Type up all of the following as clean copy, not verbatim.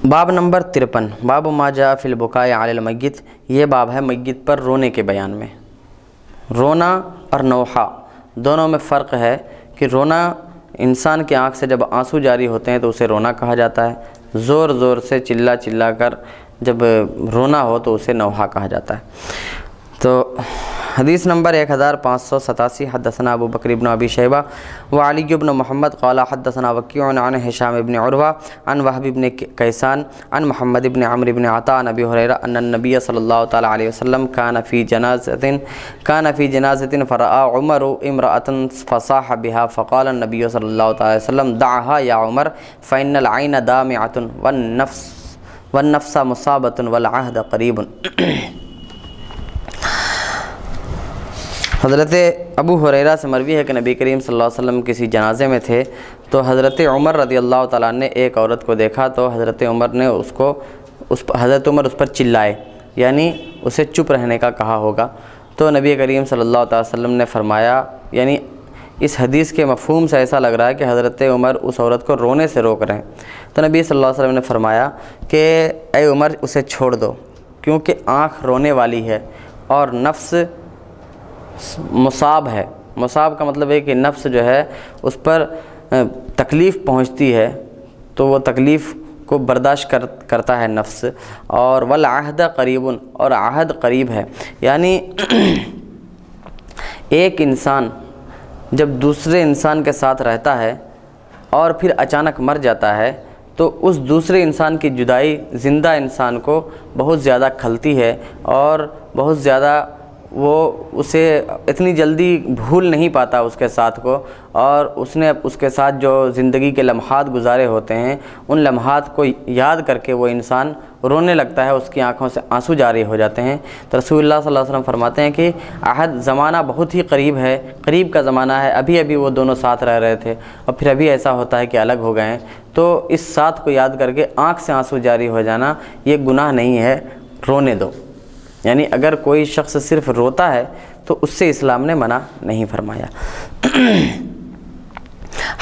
باب نمبر 53 باب ما جاء فی البکاء علی المیت، یہ باب ہے میت پر رونے کے بیان میں۔ رونا اور نوحہ دونوں میں فرق ہے کہ رونا انسان کی آنکھ سے جب آنسو جاری ہوتے ہیں تو اسے رونا کہا جاتا ہے، زور زور سے چلا چلا کر جب رونا ہو تو اسے نوحہ کہا جاتا ہے۔ تو حدیث نمبر 1587 حدثنا ابو بکر بن ابی شیبہ وعلی بن محمد قال حدثنا وکیع عن هشام بن عروہ عن وهب بن کیسان عن محمد بن عمرو بن عطاء عن ابی ہریرہ ان النبی صلی اللہ تعالی علیہ وسلم كان في جنازة فرأى عمر امرأة فصاح بها فقال النبي صلی اللہ تعالی علیہ وسلم دعها یا عمر فإن العين دامعة والنفس مصابة والعهد قریب۔ حضرت ابو ہریرہ سے مروی ہے کہ نبی کریم صلی اللہ علیہ وسلم کسی جنازے میں تھے تو حضرت عمر رضی اللہ تعالیٰ نے ایک عورت کو دیکھا تو حضرت عمر نے حضرت عمر اس پر چلائے، یعنی اسے چپ رہنے کا کہا ہوگا۔ تو نبی کریم صلی اللہ تعالی وسلم نے فرمایا، یعنی اس حدیث کے مفہوم سے ایسا لگ رہا ہے کہ حضرت عمر اس عورت کو رونے سے روک رہے ہیں۔ تو نبی صلی اللہ علیہ وسلم نے فرمایا کہ اے عمر اسے چھوڑ دو، کیونکہ آنکھ رونے والی ہے اور نفس مصاب ہے۔ مصاب کا مطلب ہے کہ نفس جو ہے اس پر تکلیف پہنچتی ہے تو وہ تکلیف کو برداشت کرتا ہے نفس، اور والعہد قریب، اور عہد قریب ہے، یعنی ایک انسان جب دوسرے انسان کے ساتھ رہتا ہے اور پھر اچانک مر جاتا ہے تو اس دوسرے انسان کی جدائی زندہ انسان کو بہت زیادہ کھلتی ہے اور بہت زیادہ وہ اسے اتنی جلدی بھول نہیں پاتا اس کے ساتھ کو، اور اس نے اس کے ساتھ جو زندگی کے لمحات گزارے ہوتے ہیں ان لمحات کو یاد کر کے وہ انسان رونے لگتا ہے، اس کی آنکھوں سے آنسو جاری ہو جاتے ہیں۔ تو رسول اللہ صلی اللہ علیہ وسلم فرماتے ہیں کہ عہد زمانہ بہت ہی قریب ہے، قریب کا زمانہ ہے، ابھی وہ دونوں ساتھ رہ رہے تھے اور پھر ابھی ایسا ہوتا ہے کہ الگ ہو گئے ہیں۔ تو اس ساتھ کو یاد کر کے آنکھ سے آنسو جاری ہو جانا یہ گناہ نہیں ہے، رونے دو۔ یعنی اگر کوئی شخص صرف روتا ہے تو اس سے اسلام نے منع نہیں فرمایا۔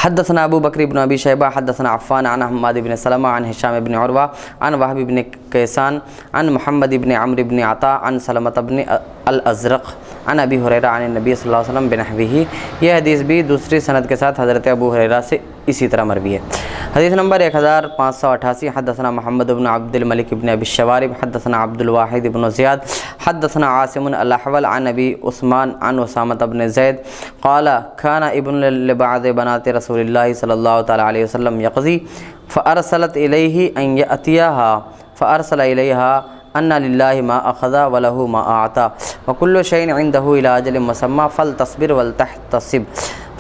حدثنا ابو بکر بن ابی شیبہ حدثنا عفان عن حماد بن سلمہ عن هشام بن عروہ عن وهب بن کیسان عن محمد بن عمرو بن عطاء عن سلمۃ بن الازرق عن ابی ہریرہ عن النبی صلی اللہ علیہ وسلم بنحوہ۔ یہ حدیث بھی دوسری سند کے ساتھ حضرت ابو ہریرہ سے اسی طرح مروی ہے۔ حدیث نمبر 1588 حدثنا محمد بن عبد الملک بن ابی الشوارب حدثنا عبد الواحد بن زیاد حدثنا عاصم الاحول عن ابی عثمان عن اسامۃ بن زید قال كان ابن لبعض بنات رسول اللہ صلی اللہ تعالی علیہ وسلم یقضی فارسلت الیہ ان یأتیها فارسل الیہا ان للہ ما اخذ وله ما اعطى وكل شيء عنده الى اجل مسمى فلتصبر ولتحتسب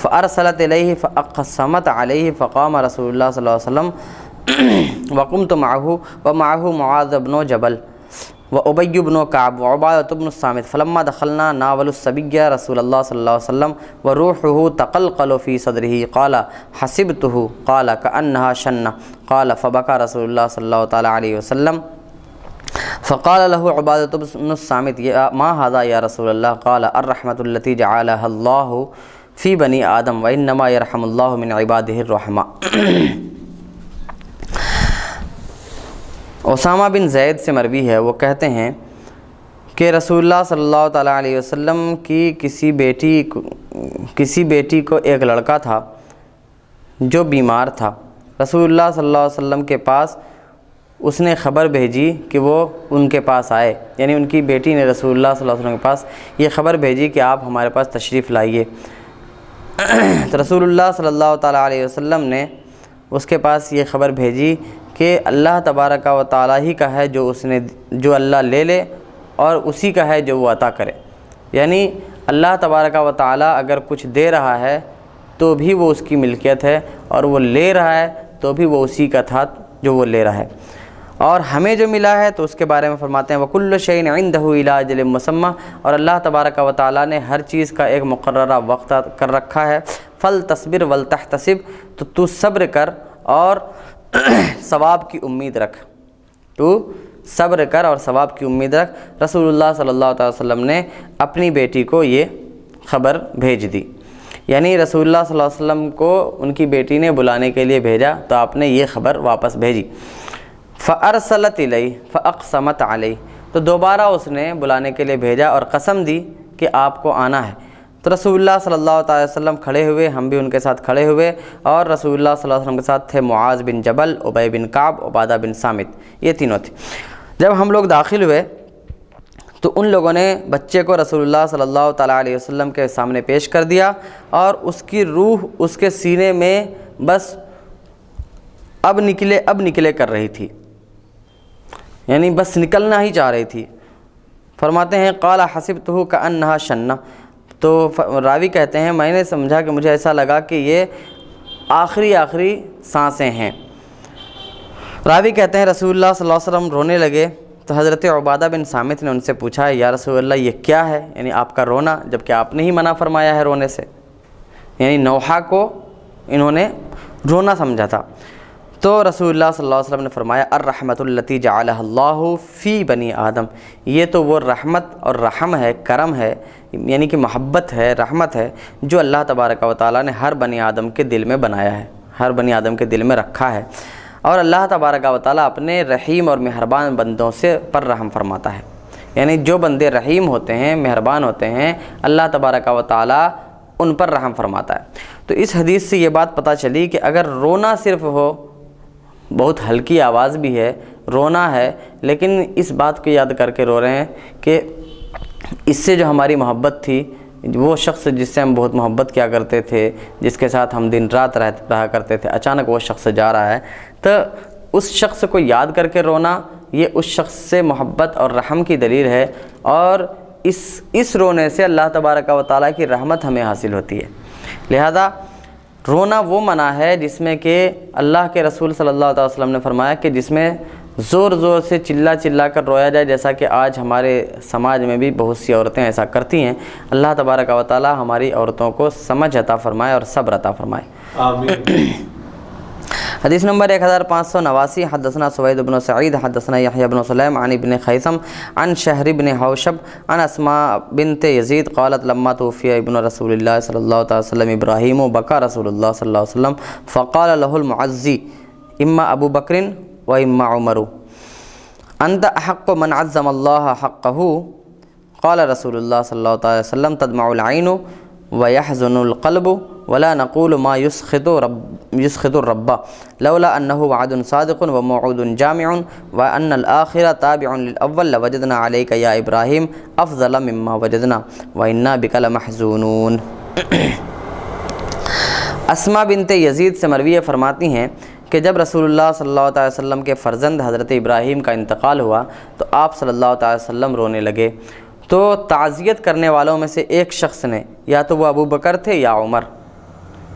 فارسلت الیہ فاقسمت علیہ فقام رسول اللہ صلی اللہ علیہ وسلم وقمت معه ومعه معاذ بن جبل وابی بن کعب وعبادۃ بن الصامت فلما دخلنا ناولوا الصبی رسول اللہ صلی اللہ علیہ وسلم وروحه تقلقل في صدره قال حسبته قال كأنها شنة قال فبكى رسول الله صلی اللہ تعالی علیہ وسلم فقال له عبادۃ بن الصامت ما هذا یا رسول اللہ قال الرحمة التي جعلها الله فی بنی آدم وانما یرحم اللہ من عبادہ الرحماء۔ اسامہ بن زید سے مروی ہے، وہ کہتے ہیں کہ رسول اللہ صلی اللہ تعالیٰ علیہ وسلم کی کسی بیٹی کو ایک لڑکا تھا جو بیمار تھا۔ رسول اللہ صلی اللہ علیہ وسلم کے پاس اس نے خبر بھیجی کہ وہ ان کے پاس آئے، یعنی ان کی بیٹی نے رسول اللہ صلی اللہ علیہ وسلم کے پاس یہ خبر بھیجی کہ آپ ہمارے پاس تشریف لائیے۔ تو رسول اللہ صلی اللہ تعالیٰ علیہ وسلم نے اس کے پاس یہ خبر بھیجی کہ اللہ تبارک و تعالیٰ ہی کا ہے جو اللہ لے لے، اور اسی کا ہے جو وہ عطا کرے، یعنی اللہ تبارک و تعالیٰ اگر کچھ دے رہا ہے تو بھی وہ اس کی ملکیت ہے، اور وہ لے رہا ہے تو بھی وہ اسی کا تھا جو وہ لے رہا ہے۔ اور ہمیں جو ملا ہے تو اس کے بارے میں فرماتے ہیں وَكُلُّ شَيْءٍ عِندَهُ إِلَىٰ أَجَلٍ مُّسَمًّى، اور اللہ تبارک و تعالیٰ نے ہر چیز کا ایک مقررہ وقت کر رکھا ہے۔ فَلْتَصْبِرْ وَلْتَحْتَسِبْ، تو صبر کر اور ثواب کی امید رکھ، ثواب کی امید رکھ۔ رسول اللہ صلی اللہ علیہ وسلم نے اپنی بیٹی کو یہ خبر بھیج دی، یعنی رسول اللہ صلی اللہ علیہ وسلم کو ان کی بیٹی نے بلانے کے لیے بھیجا تو آپ نے یہ خبر واپس بھیجی۔ فَأَرْسَلَتْ إِلَيْهِ فَأَقْسَمَتْ عَلَيْهِ، تو دوبارہ اس نے بلانے کے لیے بھیجا اور قسم دی کہ آپ کو آنا ہے۔ تو رسول اللہ صلی اللہ علیہ وسلم کھڑے ہوئے، ہم بھی ان کے ساتھ کھڑے ہوئے، اور رسول اللہ صلی اللہ علیہ وسلم کے ساتھ تھے معاذ بن جبل، ابی بن کعب، عبادہ بن صامت، یہ تینوں تھے۔ جب ہم لوگ داخل ہوئے تو ان لوگوں نے بچے کو رسول اللہ صلی اللہ تعالیٰ علیہ وسلم کے سامنے پیش کر دیا، اور اس کی روح اس کے سینے میں بس اب نکلے کر رہی تھی، یعنی بس نکلنا ہی چاہ رہی تھی۔ فرماتے ہیں قال حسبتہ کأنہا شنہ، تو راوی کہتے ہیں میں نے سمجھا کہ مجھے ایسا لگا کہ یہ آخری سانسیں ہیں۔ راوی کہتے ہیں رسول اللہ صلی اللہ علیہ وسلم رونے لگے، تو حضرت عبادہ بن صامت نے ان سے پوچھا یا رسول اللہ یہ کیا ہے، یعنی آپ کا رونا، جبکہ آپ نے ہی منع فرمایا ہے رونے سے، یعنی نوحہ کو انہوں نے رونا سمجھا تھا۔ تو رسول اللہ صلی اللہ علیہ وسلم نے فرمایا الرحمۃ التی جعلها اللہ فی بنی آدم، یہ تو وہ رحمت اور رحم ہے، کرم ہے، یعنی کہ محبت ہے، رحمت ہے، جو اللہ تبارک و تعالیٰ نے ہر بنی آدم کے دل میں بنایا ہے، ہر بنی آدم کے دل میں رکھا ہے، اور اللہ تبارک و تعالیٰ اپنے رحیم اور مہربان بندوں سے پر رحم فرماتا ہے، یعنی جو بندے رحیم ہوتے ہیں، مہربان ہوتے ہیں، اللہ تبارک و تعالیٰ ان پر رحم فرماتا ہے۔ تو اس حدیث سے یہ بات پتہ چلی کہ اگر رونا صرف ہو، بہت ہلکی آواز بھی ہے، رونا ہے، لیکن اس بات کو یاد کر کے رو رہے ہیں کہ اس سے جو ہماری محبت تھی، وہ شخص جس سے ہم بہت محبت کیا کرتے تھے، جس کے ساتھ ہم دن رات رہا کرتے تھے، اچانک وہ شخص جا رہا ہے، تو اس شخص کو یاد کر کے رونا یہ اس شخص سے محبت اور رحم کی دلیل ہے، اور اس رونے سے اللہ تبارک و تعالیٰ کی رحمت ہمیں حاصل ہوتی ہے۔ لہذا رونا وہ منع ہے جس میں کہ اللہ کے رسول صلی اللہ علیہ وسلم نے فرمایا کہ جس میں زور سے چلا کر رویا جائے، جیسا کہ آج ہمارے سماج میں بھی بہت سی عورتیں ایسا کرتی ہیں۔ اللہ تبارک و تعالی ہماری عورتوں کو سمجھ عطا فرمائے اور صبر عطا فرمائے، آمین۔ حدیث نمبر 1589، حدثنا سوید بن سعید حدثنا یحیی بن سلیم عن ابن خیثم عن شہر بن حوشب عن اسماء بنت یزید قالت لما توفی ابن رسول اللہ صلی اللہ علیہ وسلم ابراہیم بکا رسول اللہ صلی اللہ علیہ وسلم فقال له المعزی اما ابو بکر و اما عمر انت احق من عظم اللہ حقہ قال رسول اللہ صلی اللہ علیہ وسلم تدمع العین ويحزن القلب ولا نقول ما يسخط الرب لولا انه وعد صادق وموعود جامع وان الاخر تابع للاول لوجدنا عليك يا ابراهيم افضل مما وجدنا وانا بك لمحزونون۔ اسماء بنت یزید سے مروی فرماتی ہیں کہ جب رسول اللہ صلی اللہ علیہ وسلم کے فرزند حضرت ابراہیم کا انتقال ہوا تو آپ صلی اللہ علیہ وسلم رونے لگے، تو تعزیت کرنے والوں میں سے ایک شخص نے، یا تو وہ ابو بکر تھے یا عمر،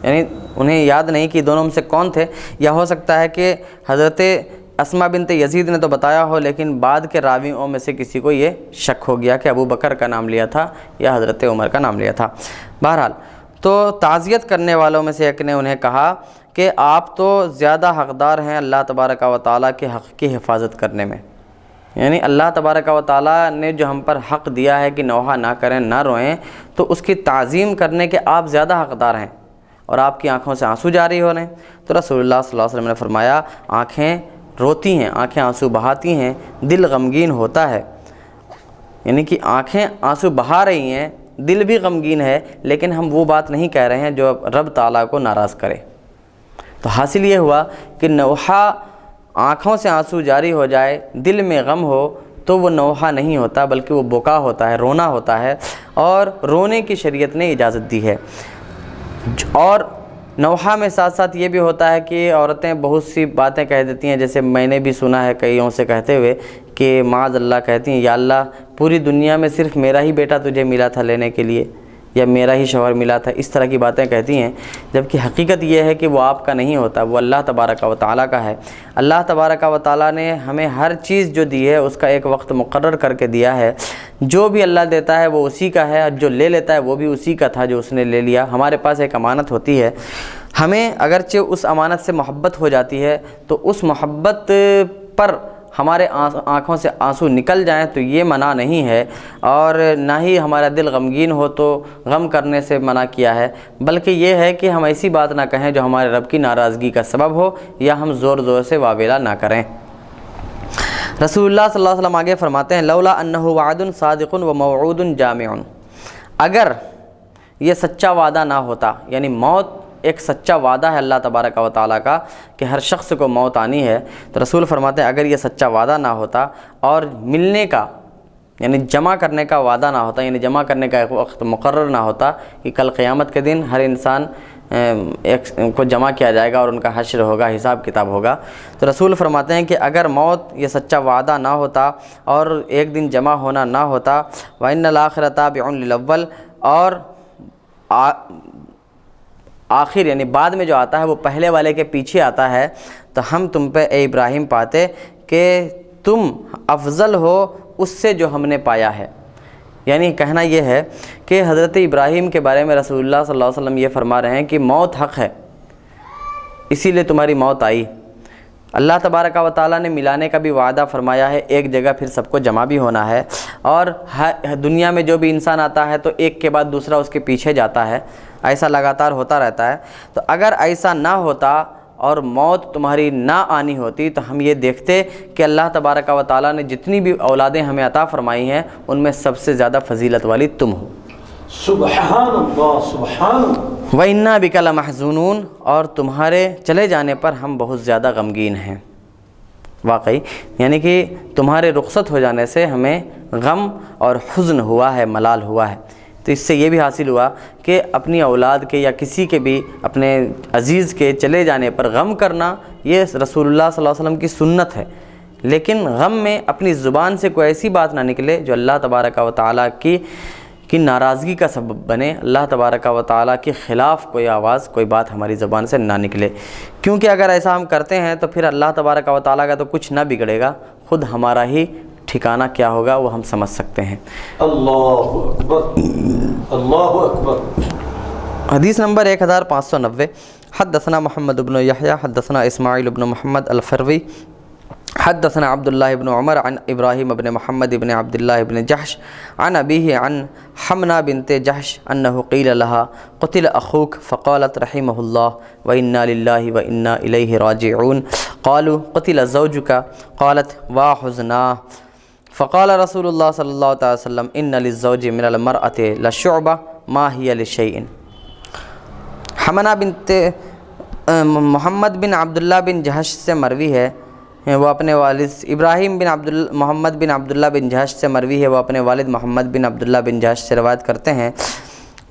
یعنی انہیں یاد نہیں کہ دونوں میں سے کون تھے، یا ہو سکتا ہے کہ حضرت اسماء بنت یزید نے تو بتایا ہو لیکن بعد کے راویوں میں سے کسی کو یہ شک ہو گیا کہ ابو بکر کا نام لیا تھا یا حضرت عمر کا نام لیا تھا۔ بہرحال تو تعزیت کرنے والوں میں سے ایک نے انہیں کہا کہ آپ تو زیادہ حقدار ہیں اللہ تبارک و تعالیٰ کے حق کی حفاظت کرنے میں، یعنی اللہ تبارک و تعالیٰ نے جو ہم پر حق دیا ہے کہ نوحہ نہ کریں، نہ روئیں، تو اس کی تعظیم کرنے کے آپ زیادہ حقدار ہیں، اور آپ کی آنکھوں سے آنسو جاری ہو رہے ہیں۔ تو رسول اللہ صلی اللہ علیہ وسلم نے فرمایا آنکھیں روتی ہیں، آنکھیں آنسو بہاتی ہیں، دل غمگین ہوتا ہے، یعنی کہ آنکھیں آنسو بہا رہی ہیں، دل بھی غمگین ہے، لیکن ہم وہ بات نہیں کہہ رہے ہیں جو رب تعالیٰ کو ناراض کرے۔ تو حاصل یہ ہوا کہ نوحہ آنکھوں سے آنسو جاری ہو جائے، دل میں غم ہو، تو وہ نوحہ نہیں ہوتا بلکہ وہ بکا ہوتا ہے، رونا ہوتا ہے، اور رونے کی شریعت نے اجازت دی ہے۔ اور نوحہ میں ساتھ ساتھ یہ بھی ہوتا ہے کہ عورتیں بہت سی باتیں کہہ دیتی ہیں، جیسے میں نے بھی سنا ہے کئیوں سے کہتے ہوئے کہ معاذ اللہ کہتی ہیں یا اللہ پوری دنیا میں صرف میرا ہی بیٹا تجھے ملا تھا لینے کے لیے، یا میرا ہی شوہر ملا تھا، اس طرح کی باتیں کہتی ہیں، جبکہ حقیقت یہ ہے کہ وہ آپ کا نہیں ہوتا، وہ اللہ تبارک و تعالیٰ کا ہے۔ اللہ تبارک و تعالیٰ نے ہمیں ہر چیز جو دی ہے اس کا ایک وقت مقرر کر کے دیا ہے، جو بھی اللہ دیتا ہے وہ اسی کا ہے، اور جو لے لیتا ہے وہ بھی اسی کا تھا جو اس نے لے لیا۔ ہمارے پاس ایک امانت ہوتی ہے، ہمیں اگرچہ اس امانت سے محبت ہو جاتی ہے تو اس محبت پر ہمارے آنکھوں سے آنسو نکل جائیں تو یہ منع نہیں ہے، اور نہ ہی ہمارا دل غمگین ہو تو غم کرنے سے منع کیا ہے، بلکہ یہ ہے کہ ہم ایسی بات نہ کہیں جو ہمارے رب کی ناراضگی کا سبب ہو، یا ہم زور سے واویلا نہ کریں۔ رسول اللہ صلی اللہ علیہ وسلم آگے فرماتے ہیں لولا انہ وعد صادق و موعود جامع، اگر یہ سچا وعدہ نہ ہوتا، یعنی موت ایک سچا وعدہ ہے اللہ تبارک و تعالیٰ کا کہ ہر شخص کو موت آنی ہے، تو رسول فرماتے ہیں اگر یہ سچا وعدہ نہ ہوتا اور ملنے کا یعنی جمع کرنے کا وعدہ نہ ہوتا، یعنی جمع کرنے کا ایک وقت مقرر نہ ہوتا کہ کل قیامت کے دن ہر انسان ایک کو جمع کیا جائے گا اور ان کا حشر ہوگا، حساب کتاب ہوگا، تو رسول فرماتے ہیں کہ اگر موت یہ سچا وعدہ نہ ہوتا اور ایک دن جمع ہونا نہ ہوتا، وَإِنَّ الْآخِرَ تَابِعٌ لِلْأَوَّلِ، اور آخر یعنی بعد میں جو آتا ہے وہ پہلے والے کے پیچھے آتا ہے، تو ہم تم پہ اے ابراہیم پاتے کہ تم افضل ہو اس سے جو ہم نے پایا ہے۔ یعنی کہنا یہ ہے کہ حضرت ابراہیم کے بارے میں رسول اللہ صلی اللہ علیہ وسلم یہ فرما رہے ہیں کہ موت حق ہے، اسی لیے تمہاری موت آئی۔ اللہ تبارک و تعالیٰ نے ملانے کا بھی وعدہ فرمایا ہے، ایک جگہ پھر سب کو جمع بھی ہونا ہے، اور دنیا میں جو بھی انسان آتا ہے تو ایک کے بعد دوسرا اس کے پیچھے جاتا ہے، ایسا لگاتار ہوتا رہتا ہے۔ تو اگر ایسا نہ ہوتا اور موت تمہاری نہ آنی ہوتی تو ہم یہ دیکھتے کہ اللہ تبارک و تعالیٰ نے جتنی بھی اولادیں ہمیں عطا فرمائی ہیں ان میں سب سے زیادہ فضیلت والی تم ہو۔ سبحان اللہ سبحان اللہ۔ وَإِنَّا بِكَ لَمَحْزُونُونَ، اور تمہارے چلے جانے پر ہم بہت زیادہ غمگین ہیں۔ واقعی یعنی کہ تمہارے رخصت ہو جانے سے ہمیں غم اور حزن ہوا ہے، ملال ہوا ہے۔ تو اس سے یہ بھی حاصل ہوا کہ اپنی اولاد کے یا کسی کے بھی اپنے عزیز کے چلے جانے پر غم کرنا یہ رسول اللہ صلی اللہ علیہ وسلم کی سنت ہے، لیکن غم میں اپنی زبان سے کوئی ایسی بات نہ نکلے جو اللہ تبارک و تعالیٰ کی ناراضگی کا سبب بنے، اللہ تبارک و تعالیٰ کے خلاف کوئی آواز کوئی بات ہماری زبان سے نہ نکلے، کیونکہ اگر ایسا ہم کرتے ہیں تو پھر اللہ تبارک و تعالیٰ کا تو کچھ نہ بگڑے گا، خود ہمارا ہی ٹھکانہ کیا ہوگا وہ ہم سمجھ سکتے ہیں۔ اللہ اکبر اللہ اکبر۔ حدیث نمبر 1590، حدثنا محمد بن یحییٰ حدثنا اسماعیل بن محمد الفروی حدثنا عبد الله بن عمر عن ابراہیم بن محمد بن عبد الله بن جحش عن ابیہ عن حمنا بنت جحش انه قیل لها قتل اخوک فقالت رحمہ اللہ وإنا للہ وإنا الیہ راجعون، قالوا قتل زوجك قالت واحزنا، فقال رسول اللہ صلی اللہ علیہ وسلم ان للزوج من المرأة لشعبہ ما هي لشیء۔ حمنا بنت محمد بن عبداللہ بن جحش سے مروی ہے، وہ اپنے والد ابراہیم بن محمد بن عبداللہ بن جحش سے مروی ہے، وہ اپنے والد محمد بن عبداللہ بن جحش سے روایت کرتے ہیں۔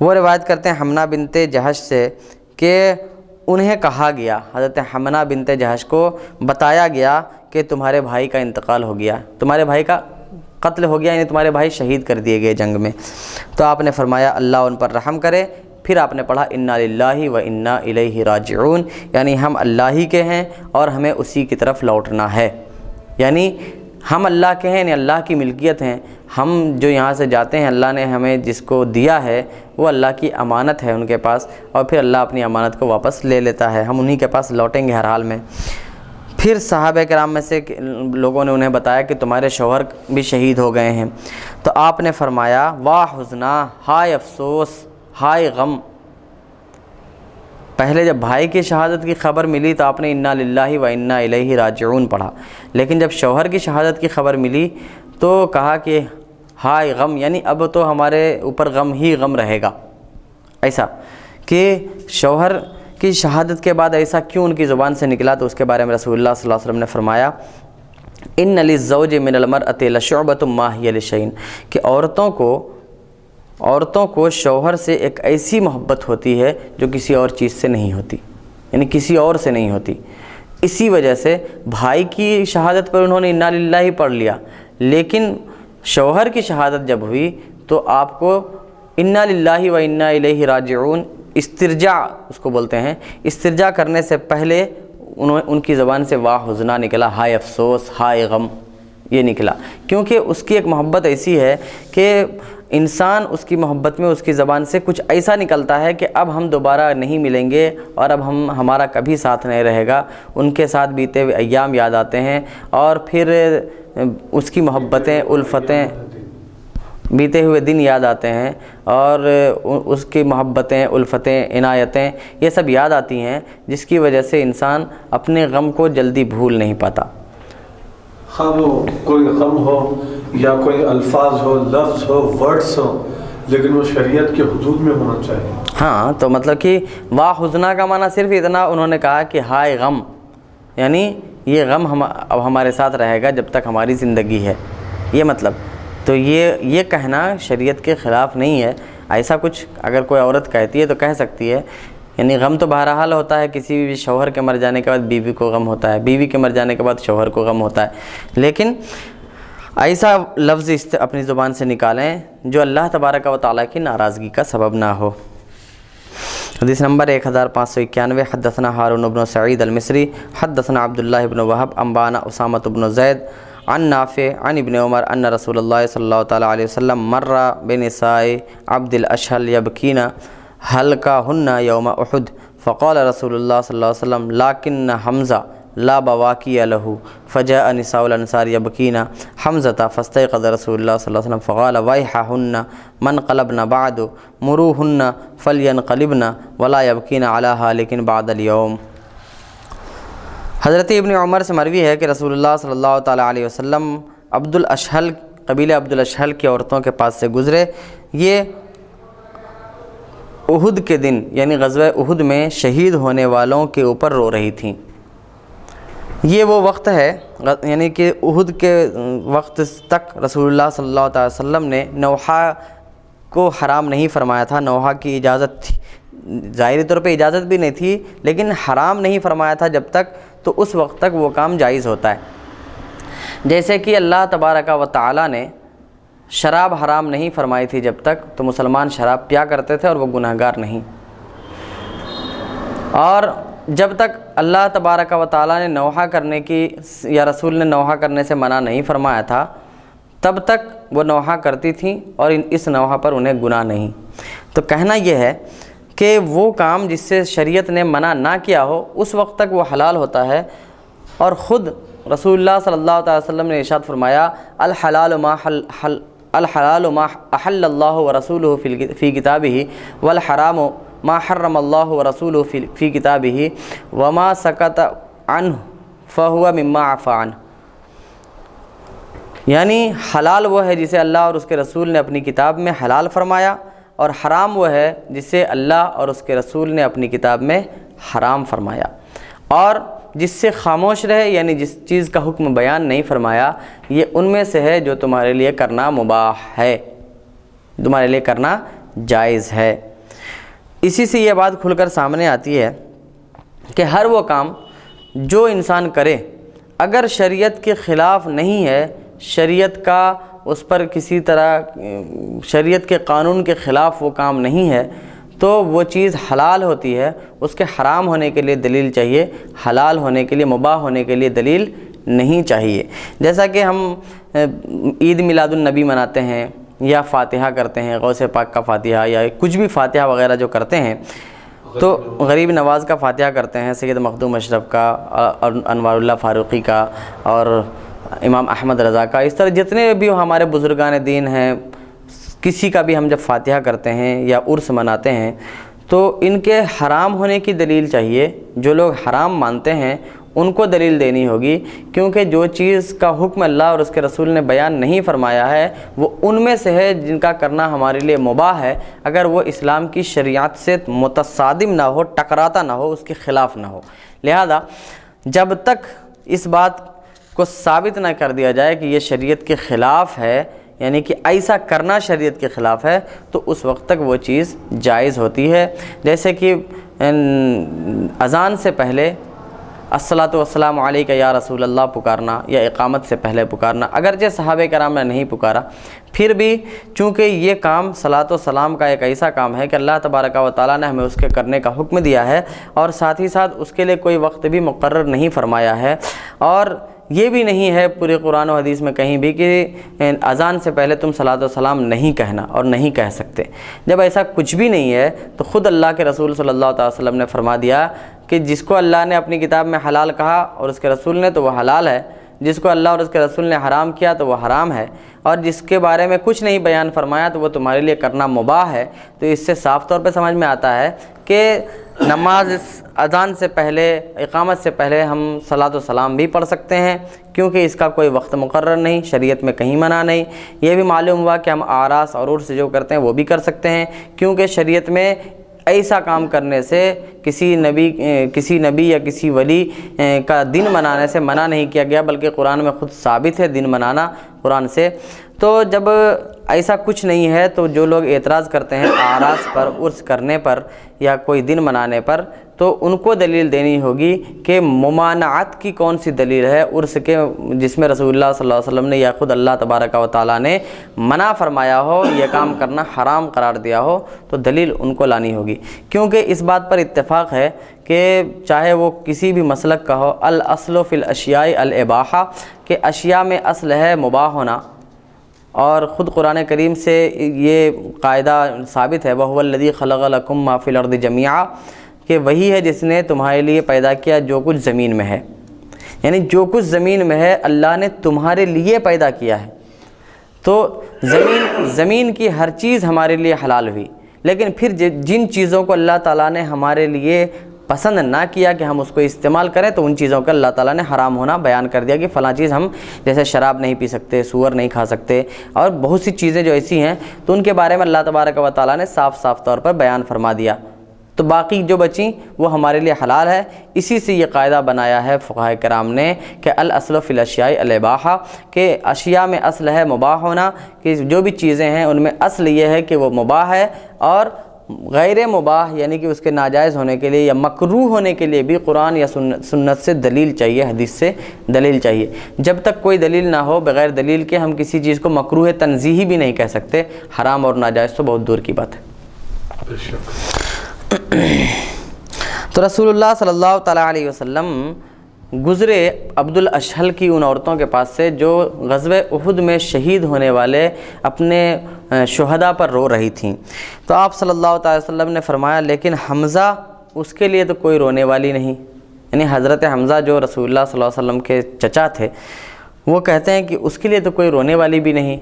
وہ روایت کرتے ہیں حمنا بنت جحش سے کہ انہیں کہا گیا، حضرت حمنا بنت جحش کو بتایا گیا کہ تمہارے بھائی کا انتقال ہو گیا، تمہارے بھائی کا قتل ہو گیا، یعنی تمہارے بھائی شہید کر دیے گئے جنگ میں۔ تو آپ نے فرمایا اللہ ان پر رحم کرے، پھر آپ نے پڑھا انا للہ و انا الیہ راجعون، یعنی ہم اللہ ہی کے ہیں اور ہمیں اسی کی طرف لوٹنا ہے، یعنی ہم اللہ کے ہیں، یعنی اللہ کی ملکیت ہیں، ہم جو یہاں سے جاتے ہیں اللہ نے ہمیں جس کو دیا ہے وہ اللہ کی امانت ہے ان کے پاس، اور پھر اللہ اپنی امانت کو واپس لے لیتا ہے، ہم انہی کے پاس لوٹیں گے ہر حال میں۔ پھر صحابہ کرام میں سے لوگوں نے انہیں بتایا کہ تمہارے شوہر بھی شہید ہو گئے ہیں، تو آپ نے فرمایا واہ حزنا، ہائے افسوس، ہائے غم۔ پہلے جب بھائی کی شہادت کی خبر ملی تو آپ نے انا للہ و انا الیہ راجعون پڑھا، لیکن جب شوہر کی شہادت کی خبر ملی تو کہا کہ ہائے غم، یعنی اب تو ہمارے اوپر غم ہی غم رہے گا۔ ایسا کہ شوہر کی شہادت کے بعد ایسا کیوں ان کی زبان سے نکلا، تو اس کے بارے میں رسول اللہ صلی اللہ علیہ وسلم نے فرمایا ان للزوج من المرأة لشعبۃ ما هی لشیء، کہ عورتوں کو شوہر سے ایک ایسی محبت ہوتی ہے جو کسی اور چیز سے نہیں ہوتی، یعنی کسی اور سے نہیں ہوتی۔ اسی وجہ سے بھائی کی شہادت پر انہوں نے انا للہ ہی پڑھ لیا، لیکن شوہر کی شہادت جب ہوئی تو آپ کو انا للہ و انا الیہ راجعون استرجاع اس کو بولتے ہیں، استرجاع کرنے سے پہلے ان کی زبان سے واہ حزنا نکلا، ہائے افسوس، ہائے غم، یہ نکلا، کیونکہ اس کی ایک محبت ایسی ہے کہ انسان اس کی محبت میں اس کی زبان سے کچھ ایسا نکلتا ہے کہ اب ہم دوبارہ نہیں ملیں گے اور اب ہمارا کبھی ساتھ نہیں رہے گا، ان کے ساتھ بیتے ہوئے ایام یاد آتے ہیں، اور پھر اس کی محبتیں، الفتیں، بیتے ہوئے دن یاد آتے ہیں، اور اس کی محبتیں، الفتیں، عنایتیں یہ سب یاد آتی ہیں، جس کی وجہ سے انسان اپنے غم کو جلدی بھول نہیں پاتا۔ خواہ وہ کوئی غم ہو یا کوئی الفاظ ہو، لفظ ہو، ورڈس ہو، لیکن وہ شریعت کے حدود میں ہونا چاہیے۔ ہاں تو مطلب کہ وا حزنہ کا معنی صرف اتنا انہوں نے کہا کہ ہائے غم، یعنی یہ غم اب ہمارے ساتھ رہے گا جب تک ہماری زندگی ہے، یہ مطلب۔ تو یہ کہنا شریعت کے خلاف نہیں ہے۔ ایسا کچھ اگر کوئی عورت کہتی ہے تو کہہ سکتی ہے، یعنی غم تو بہرحال ہوتا ہے، کسی بھی شوہر کے مر جانے کے بعد بیوی کو غم ہوتا ہے، بیوی کے مر جانے کے بعد شوہر کو غم ہوتا ہے، لیکن ایسا لفظ اپنی زبان سے نکالیں جو اللہ تبارک و تعالیٰ کی ناراضگی کا سبب نہ ہو۔ حدیث نمبر 1591، حدثنا ہارون بن سعید المصری حدثنا عبداللہ بن وہب انبانا اسامۃ بن زید عن نافع عن ابن عمر ان رسول اللہ صلی اللہ تعالیٰ علیہ وسلم مر بنساء عبد الاشہل یبکین حلقہن یوم احد فقال رسول اللہ صلی اللہ علیہ وسلم لکن حمزہ لا بواکی لہ فجاء نساء الانصار یبکین حمزة فاستيقظ رسول اللہ صلی اللہ علیہ وسلم فقال ویحہن من قلبن بعد مروہن فلینقلبن ولا یبکین علی حالک بعد اليوم۔ حضرت ابن عمر سے مروی ہے کہ رسول اللہ صلی اللہ تعالیٰ علیہ وسلم عبد الاشہل، قبیلہ عبد الاشہل کی عورتوں کے پاس سے گزرے۔ یہ احد کے دن یعنی غزوہ احد میں شہید ہونے والوں کے اوپر رو رہی تھیں۔ یہ وہ وقت ہے یعنی کہ احد کے وقت تک رسول اللہ صلی اللہ تعالیٰ وسلم نے نوحہ کو حرام نہیں فرمایا تھا، نوحہ کی اجازت تھی، ظاہری طور پہ اجازت بھی نہیں تھی لیکن حرام نہیں فرمایا تھا جب تک، تو اس وقت تک وہ کام جائز ہوتا ہے۔ جیسے کہ اللہ تبارک و تعالیٰ نے شراب حرام نہیں فرمائی تھی جب تک، تو مسلمان شراب پیا کرتے تھے اور وہ گناہگار نہیں، اور جب تک اللہ تبارک و تعالیٰ نے نوحہ کرنے کی یا رسول نے نوحہ کرنے سے منع نہیں فرمایا تھا تب تک وہ نوحہ کرتی تھیں اور اس نوحہ پر انہیں گناہ نہیں۔ تو کہنا یہ ہے کہ وہ کام جس سے شریعت نے منع نہ کیا ہو اس وقت تک وہ حلال ہوتا ہے، اور خود رسول اللہ صلی اللہ تعالی وسلم نے ارشاد فرمایا الحلال ما احل اللہ ورسولہ فی کتابہ والحرام ما حرم اللہ ورسولہ فی کتابہ وما سکت عنہ فہو مما عفی عنہ۔ یعنی حلال وہ ہے جسے اللہ اور اس کے رسول نے اپنی کتاب میں حلال فرمایا، اور حرام وہ ہے جسے اللہ اور اس کے رسول نے اپنی کتاب میں حرام فرمایا، اور جس سے خاموش رہے یعنی جس چیز کا حکم بیان نہیں فرمایا، یہ ان میں سے ہے جو تمہارے لیے کرنا مباح ہے، تمہارے لیے کرنا جائز ہے۔ اسی سے یہ بات کھل کر سامنے آتی ہے کہ ہر وہ کام جو انسان کرے اگر شریعت کے خلاف نہیں ہے، شریعت کا اس پر کسی طرح شریعت کے قانون کے خلاف وہ کام نہیں ہے، تو وہ چیز حلال ہوتی ہے، اس کے حرام ہونے کے لیے دلیل چاہیے، حلال ہونے کے لیے مباح ہونے کے لیے دلیل نہیں چاہیے۔ جیسا کہ ہم عید میلاد النبی مناتے ہیں یا فاتحہ کرتے ہیں، غوث پاک کا فاتحہ یا کچھ بھی فاتحہ وغیرہ جو کرتے ہیں، تو غریب نواز کا فاتحہ کرتے ہیں، سید مخدوم اشرف کا، انوار اللہ فاروقی کا، اور امام احمد رضا کا، اس طرح جتنے بھی ہمارے بزرگان دین ہیں، کسی کا بھی ہم جب فاتحہ کرتے ہیں یا عرس مناتے ہیں تو ان کے حرام ہونے کی دلیل چاہیے۔ جو لوگ حرام مانتے ہیں ان کو دلیل دینی ہوگی، کیونکہ جو چیز کا حکم اللہ اور اس کے رسول نے بیان نہیں فرمایا ہے وہ ان میں سے ہے جن کا کرنا ہمارے لیے مباح ہے، اگر وہ اسلام کی شریعت سے متصادم نہ ہو، ٹکراتا نہ ہو، اس کے خلاف نہ ہو۔ لہذا جب تک اس بات کو ثابت نہ کر دیا جائے کہ یہ شریعت کے خلاف ہے، یعنی کہ ایسا کرنا شریعت کے خلاف ہے، تو اس وقت تک وہ چیز جائز ہوتی ہے۔ جیسے کہ اذان سے پہلے الصلاۃ والسلام علیک یا رسول اللہ پکارنا یا اقامت سے پہلے پکارنا، اگرچہ صحابہ کرام نے نہیں پکارا، پھر بھی چونکہ یہ کام صلاۃ و سلام کا ایک ایسا کام ہے کہ اللہ تبارک و تعالیٰ نے ہمیں اس کے کرنے کا حکم دیا ہے، اور ساتھ ہی ساتھ اس کے لیے کوئی وقت بھی مقرر نہیں فرمایا ہے، اور یہ بھی نہیں ہے پورے قرآن و حدیث میں کہیں بھی کہ اذان سے پہلے تم صلاۃ و سلام نہیں کہنا اور نہیں کہہ سکتے۔ جب ایسا کچھ بھی نہیں ہے تو خود اللہ کے رسول صلی اللہ تعالی وسلم نے فرما دیا کہ جس کو اللہ نے اپنی کتاب میں حلال کہا اور اس کے رسول نے تو وہ حلال ہے، جس کو اللہ اور اس کے رسول نے حرام کیا تو وہ حرام ہے، اور جس کے بارے میں کچھ نہیں بیان فرمایا تو وہ تمہارے لیے کرنا مباح ہے۔ تو اس سے صاف طور پہ سمجھ میں آتا ہے کہ نماز اذان سے پہلے، اقامت سے پہلے ہم صلاۃ و سلام بھی پڑھ سکتے ہیں، کیونکہ اس کا کوئی وقت مقرر نہیں، شریعت میں کہیں منع نہیں۔ یہ بھی معلوم ہوا کہ ہم آراس اور عرس جو کرتے ہیں وہ بھی کر سکتے ہیں، کیونکہ شریعت میں ایسا کام کرنے سے کسی نبی یا کسی ولی کا دن منانے سے منع نہیں کیا گیا، بلکہ قرآن میں خود ثابت ہے دن منانا قرآن سے۔ تو جب ایسا کچھ نہیں ہے تو جو لوگ اعتراض کرتے ہیں آراس پر، عرس کرنے پر یا کوئی دن منانے پر، تو ان کو دلیل دینی ہوگی کہ ممانعت کی کون سی دلیل ہے عرس کے، جس میں رسول اللہ صلی اللہ علیہ وسلم نے یا خود اللہ تبارک و تعالیٰ نے منع فرمایا ہو، یہ کام کرنا حرام قرار دیا ہو، تو دلیل ان کو لانی ہوگی۔ کیونکہ اس بات پر اتفاق ہے کہ چاہے وہ کسی بھی مسلک کا ہو، الاصل فی الاشیاء الاباحہ، کہ اشیاء میں اصل ہے مباح ہونا، اور خود قرآن کریم سے یہ قاعدہ ثابت ہے، وَهُوَ الَّذِي خَلَقَ لَكُم مَّا فِي الْأَرْضِ جَمِيعًا، کہ وہی ہے جس نے تمہارے لیے پیدا کیا جو کچھ زمین میں ہے، یعنی جو کچھ زمین میں ہے اللہ نے تمہارے لیے پیدا کیا ہے۔ تو زمین کی ہر چیز ہمارے لیے حلال ہوئی، لیکن پھر جن چیزوں کو اللہ تعالیٰ نے ہمارے لیے پسند نہ کیا کہ ہم اس کو استعمال کریں، تو ان چیزوں کا اللہ تعالیٰ نے حرام ہونا بیان کر دیا کہ فلاں چیز ہم، جیسے شراب نہیں پی سکتے، سور نہیں کھا سکتے، اور بہت سی چیزیں جو ایسی ہیں تو ان کے بارے میں اللہ تبارک و تعالیٰ نے صاف طور پر بیان فرما دیا، تو باقی جو بچیں وہ ہمارے لیے حلال ہے۔ اسی سے یہ قاعدہ بنایا ہے فقہاء کرام نے کہ الاصل فی الاشیاء الاباحہ، کہ اشیاء میں اصل ہے مباح ہونا، کہ جو بھی چیزیں ہیں ان میں اصل یہ ہے کہ وہ مباح ہے، اور غیر مباح یعنی کہ اس کے ناجائز ہونے کے لیے یا مکروہ ہونے کے لیے بھی قرآن یا سنت سے دلیل چاہیے، حدیث سے دلیل چاہیے۔ جب تک کوئی دلیل نہ ہو، بغیر دلیل کے ہم کسی چیز کو مکروہ تنزیہی بھی نہیں کہہ سکتے، حرام اور ناجائز تو بہت دور کی بات ہے۔ تو رسول اللہ صلی اللہ تعالیٰ علیہ وسلم گزرے عبد الاشہل کی ان عورتوں کے پاس سے جو غزوہ احد میں شہید ہونے والے اپنے شہداء پر رو رہی تھیں، تو آپ صلی اللہ تعالی وسلم نے فرمایا لیکن حمزہ، اس کے لیے تو کوئی رونے والی نہیں، یعنی حضرت حمزہ جو رسول اللہ صلی اللہ علیہ وسلم کے چچا تھے، وہ کہتے ہیں کہ اس کے لیے تو کوئی رونے والی بھی نہیں۔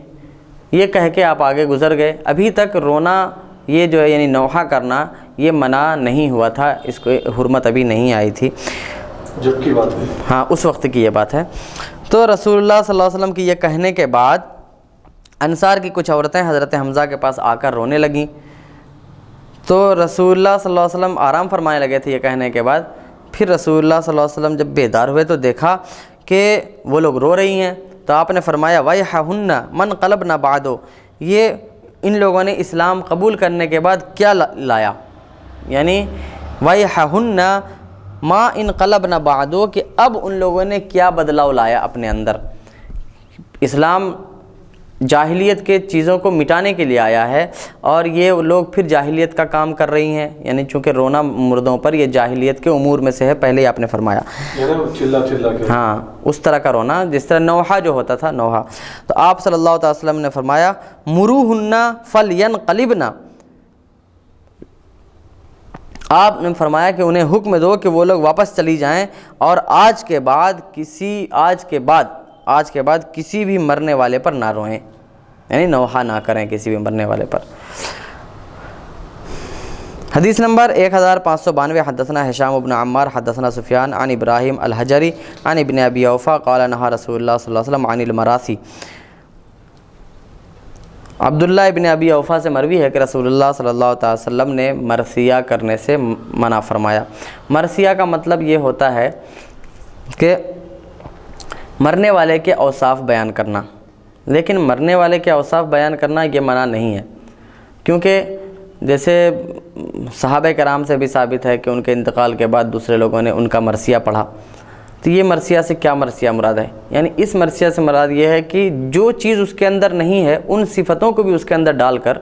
یہ کہہ کے آپ آگے گزر گئے، ابھی تک رونا یہ جو ہے یعنی نوحہ کرنا یہ منع نہیں ہوا تھا، اس کو حرمت ابھی نہیں آئی تھی، جب کی بات ہے، ہاں اس وقت کی یہ بات ہے۔ تو رسول اللہ صلی اللہ علیہ وسلم کی یہ کہنے کے بعد انصار کی کچھ عورتیں حضرت حمزہ کے پاس آ کر رونے لگیں، تو رسول اللہ صلی اللہ علیہ وسلم آرام فرمانے لگے تھے یہ کہنے کے بعد۔ پھر رسول اللہ صلی اللہ علیہ وسلم جب بیدار ہوئے تو دیکھا کہ وہ لوگ رو رہی ہیں، تو آپ نے فرمایا وَيْحَهُنَّ مَنْ قَلَبْنَ بَعْدُ، یہ ان لوگوں نے اسلام قبول کرنے کے بعد کیا لایا، یعنی وَيْحَهُنَّ ما انقلبن بعدو، کہ اب ان لوگوں نے کیا بدلاؤ لایا اپنے اندر۔ اسلام جاہلیت کے چیزوں کو مٹانے کے لیے آیا ہے، اور یہ لوگ پھر جاہلیت کا کام کر رہی ہیں، یعنی چونکہ رونا مردوں پر یہ جاہلیت کے امور میں سے ہے، پہلے ہی آپ نے فرمایا، چلا کے، ہاں اس طرح کا رونا جس طرح نوحہ جو ہوتا تھا نوحہ۔ تو آپ صلی اللہ علیہ وسلم نے فرمایا مروہن فلینقلبن، آپ نے فرمایا کہ انہیں حکم دو کہ وہ لوگ واپس چلی جائیں، اور آج کے بعد کسی بھی مرنے والے پر نہ روئیں، یعنی نوحہ نہ کریں کسی بھی مرنے والے پر۔ حدیث نمبر 1592، حدثنا ہشام بن عمار حدثنا سفیان عن ابراہیم الحجری عن ابن ابی اوفا قال نہا رسول اللہ صلی اللہ علیہ وسلم عن المراثی۔ عبداللہ ابن ابی اوفا سے مروی ہے کہ رسول اللہ صلی اللہ علیہ وسلم نے مرثیہ کرنے سے منع فرمایا۔ مرثیہ کا مطلب یہ ہوتا ہے کہ مرنے والے کے اوصاف بیان کرنا، لیکن مرنے والے کے اوصاف بیان کرنا یہ منع نہیں ہے، کیونکہ جیسے صحابہ کرام سے بھی ثابت ہے کہ ان کے انتقال کے بعد دوسرے لوگوں نے ان کا مرثیہ پڑھا، تو یہ مرثیہ سے کیا مرثیہ مراد ہے؟ یعنی اس مرثیہ سے مراد یہ ہے کہ جو چیز اس کے اندر نہیں ہے ان صفتوں کو بھی اس کے اندر ڈال کر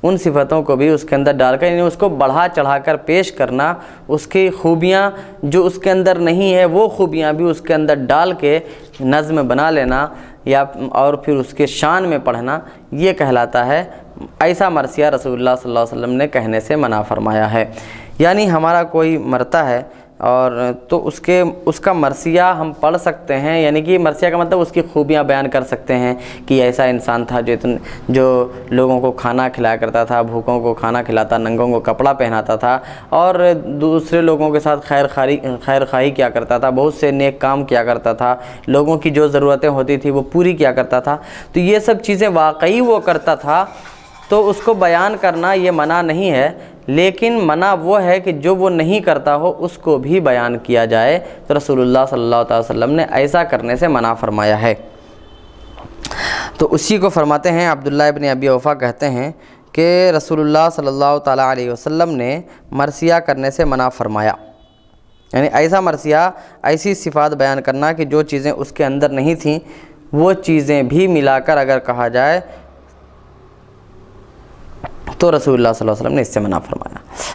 یعنی اس کو بڑھا چڑھا کر پیش کرنا، اس کی خوبیاں جو اس کے اندر نہیں ہے وہ خوبیاں بھی اس کے اندر ڈال کے نظم بنا لینا، یا اور پھر اس کے شان میں پڑھنا، یہ کہلاتا ہے۔ ایسا مرثیہ رسول اللہ صلی اللہ علیہ وسلم نے کہنے سے منع فرمایا ہے۔ یعنی ہمارا کوئی مرتا ہے اور تو اس کا مرثیہ ہم پڑھ سکتے ہیں، یعنی کہ مرثیہ کا مطلب اس کی خوبیاں بیان کر سکتے ہیں کہ ایسا انسان تھا جو لوگوں کو کھانا کھلایا کرتا تھا، بھوکوں کو کھانا کھلاتا، ننگوں کو کپڑا پہناتا تھا، اور دوسرے لوگوں کے ساتھ خیر خواہی کیا کرتا تھا، بہت سے نیک کام کیا کرتا تھا، لوگوں کی جو ضرورتیں ہوتی تھی وہ پوری کیا کرتا تھا۔ تو یہ سب چیزیں واقعی وہ کرتا تھا، تو اس کو بیان کرنا یہ منع نہیں ہے، لیکن منع وہ ہے کہ جو وہ نہیں کرتا ہو اس کو بھی بیان کیا جائے، تو رسول اللہ صلی اللہ علیہ وسلم نے ایسا کرنے سے منع فرمایا ہے۔ تو اسی کو فرماتے ہیں عبداللہ ابن ابی اوفا کہتے ہیں کہ رسول اللہ صلی اللہ تعالیٰ علیہ وسلم نے مرثیہ کرنے سے منع فرمایا، یعنی ایسا مرثیہ، ایسی صفات بیان کرنا کہ جو چیزیں اس کے اندر نہیں تھیں وہ چیزیں بھی ملا کر اگر کہا جائے تو رسول اللہ صلی اللہ علیہ وسلم نے اس سے منع فرمایا۔